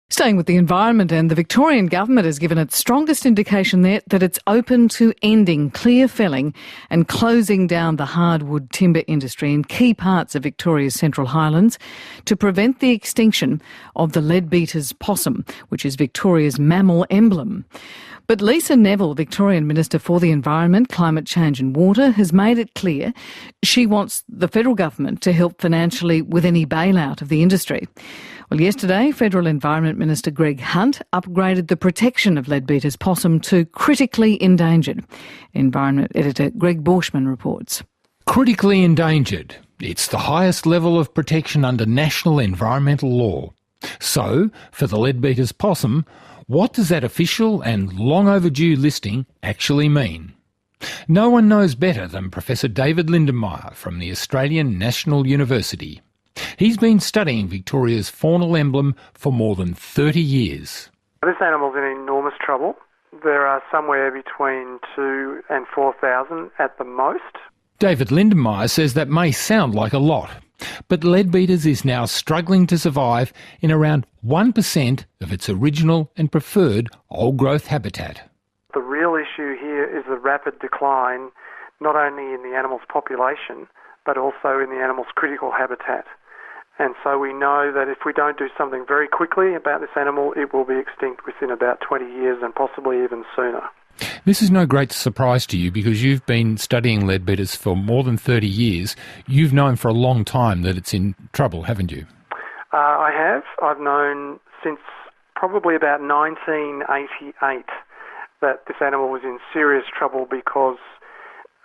Staying with the environment, and the Victorian government has given its strongest indication there that it's open to ending clear felling and closing down the hardwood timber industry in key parts of Victoria's Central Highlands to prevent the extinction of the Leadbeater's possum, which is Victoria's mammal emblem. But Lisa Neville, Victorian Minister for the Environment, Climate Change and Water, has made it clear she wants the federal government to help financially with any bailout of the industry. Well, yesterday, Federal Environment Minister Greg Hunt upgraded the protection of Leadbeater's possum to critically endangered. Environment Editor Greg Borschmann reports. Critically endangered. It's the highest level of protection under national environmental law. So, for the Leadbeater's possum, what does that official and long overdue listing actually mean? No one knows better than Professor David Lindenmayer from the Australian National University. He's been studying Victoria's faunal emblem for more than 30 years. This animal's in enormous trouble. There are somewhere between 2,000 and 4,000 at the most. David Lindenmayer says that may sound like a lot, but Leadbeater's is now struggling to survive in around 1% of its original and preferred old-growth habitat. The real issue here is the rapid decline, not only in the animal's population, but also in the animal's critical habitat. And so we know that if we don't do something very quickly about this animal, it will be extinct within about 20 years and possibly even sooner. This is no great surprise to you because you've been studying Leadbeater's for more than 30 years. You've known for a long time that it's in trouble, haven't you? I have. I've known since probably about 1988 that this animal was in serious trouble because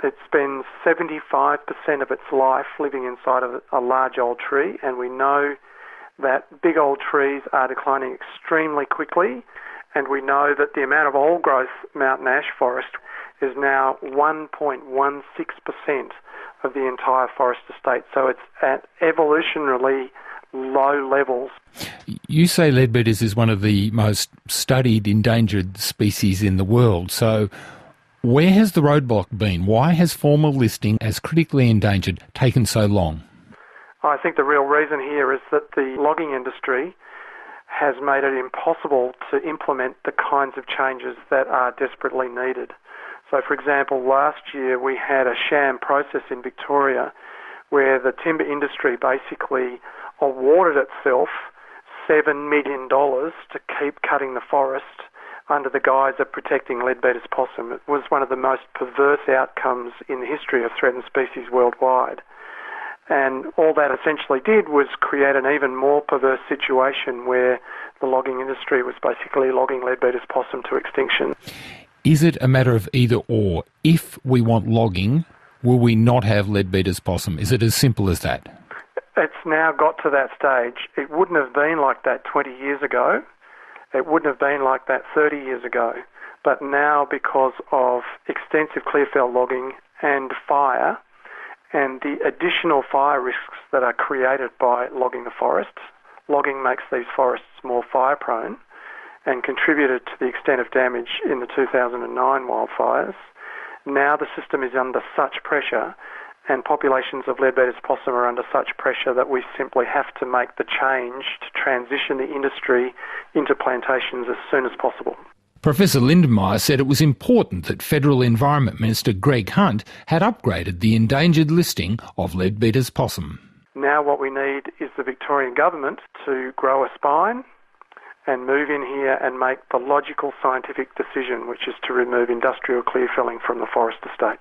it spends 75% of its life living inside of a large old tree, and we know that big old trees are declining extremely quickly, and we know that the amount of old-growth mountain ash forest is now 1.16% of the entire forest estate, so it's at evolutionarily low levels. You say Leadbeater's is one of the most studied endangered species in the world, so where has the roadblock been? Why has formal listing as critically endangered taken so long? I think the real reason here is that the logging industry has made it impossible to implement the kinds of changes that are desperately needed. So, for example, last year we had a sham process in Victoria where the timber industry basically awarded itself $7 million to keep cutting the forest under the guise of protecting Leadbeater's possum. It was one of the most perverse outcomes in the history of threatened species worldwide. And all that essentially did was create an even more perverse situation where the logging industry was basically logging Leadbeater's possum to extinction. Is it a matter of either or? If we want logging, will we not have Leadbeater's possum? Is it as simple as that? It's now got to that stage. It wouldn't have been like that 20 years ago. It wouldn't have been like that 30 years ago. But now, because of extensive clearfell logging and fire, and the additional fire risks that are created by logging the forests, logging makes these forests more fire prone and contributed to the extent of damage in the 2009 wildfires. Now the system is under such pressure, and populations of Leadbeater's possum are under such pressure that we simply have to make the change to transition the industry into plantations as soon as possible. Professor Lindenmayer said it was important that Federal Environment Minister Greg Hunt had upgraded the endangered listing of Leadbeater's possum. Now what we need is the Victorian government to grow a spine and move in here and make the logical scientific decision, which is to remove industrial clearfelling from the forest estate.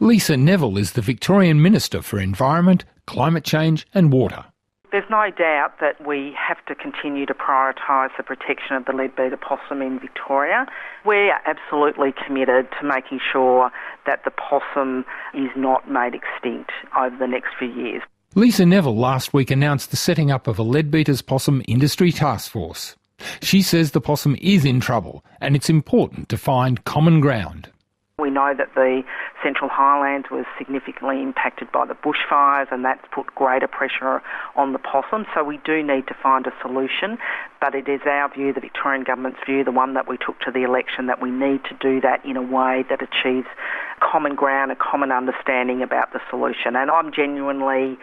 Lisa Neville is the Victorian Minister for Environment, Climate Change and Water. There's no doubt that we have to continue to prioritise the protection of the Leadbeater possum in Victoria. We're absolutely committed to making sure that the possum is not made extinct over the next few years. Lisa Neville last week announced the setting up of a Leadbeater's possum industry task force. She says the possum is in trouble and it's important to find common ground. We know that the Central Highlands was significantly impacted by the bushfires, and that's put greater pressure on the possum, so we do need to find a solution. But it is our view, the Victorian Government's view, the one that we took to the election, that we need to do that in a way that achieves common ground, a common understanding about the solution. And I'm genuinely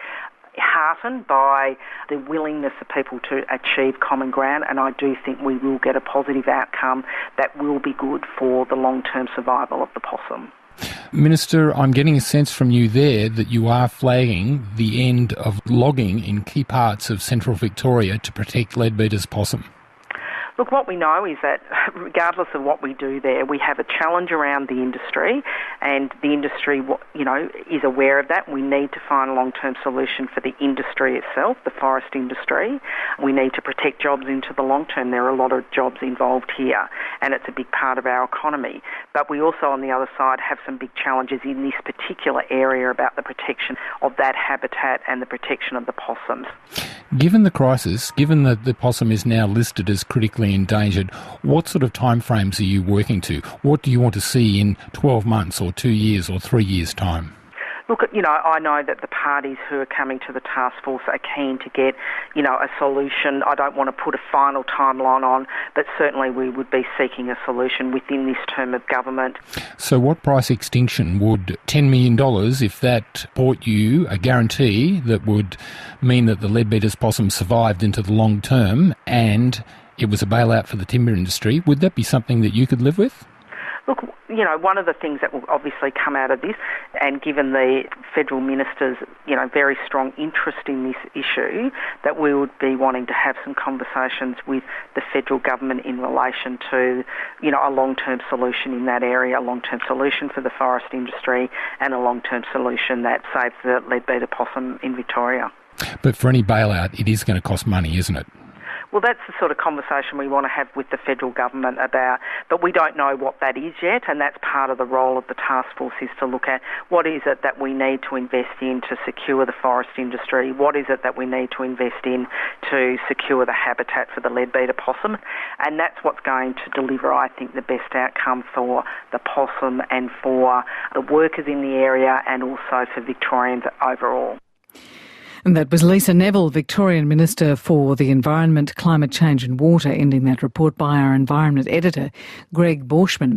heartened by the willingness of people to achieve common ground, and I do think we will get a positive outcome that will be good for the long-term survival of the possum. Minister, I'm getting a sense from you there that you are flagging the end of logging in key parts of central Victoria to protect Leadbeater's possum. Look, what we know is that regardless of what we do there, we have a challenge around the industry, and the industry, is aware of that. We need to find a long-term solution for the industry itself, the forest industry. We need to protect jobs into the long term. There are a lot of jobs involved here, and it's a big part of our economy. But we also, on the other side, have some big challenges in this particular area about the protection of that habitat and the protection of the possums. Given the crisis, given that the possum is now listed as critically endangered, what sort of timeframes are you working to? What do you want to see in 12 months or 2 years or 3 years' time? Look, I know that the parties who are coming to the task force are keen to get, a solution. I don't want to put a final timeline on, but certainly we would be seeking a solution within this term of government. So what price extinction would $10 million, if that brought you a guarantee that would mean that the Leadbeater's possum survived into the long term and it was a bailout for the timber industry, would that be something that you could live with? Look, one of the things that will obviously come out of this, and given the federal minister's, very strong interest in this issue, that we would be wanting to have some conversations with the federal government in relation to, a long-term solution in that area, a long-term solution for the forest industry, and a long-term solution that saves the Leadbeater possum in Victoria. But for any bailout, it is going to cost money, isn't it? Well, that's the sort of conversation we want to have with the federal government about, but we don't know what that is yet, and that's part of the role of the task force, is to look at what is it that we need to invest in to secure the forest industry, what is it that we need to invest in to secure the habitat for the Leadbeater possum, and that's what's going to deliver, I think, the best outcome for the possum and for the workers in the area and also for Victorians overall. And that was Lisa Neville, Victorian Minister for the Environment, Climate Change and Water, ending that report by our Environment Editor, Greg Borschmann.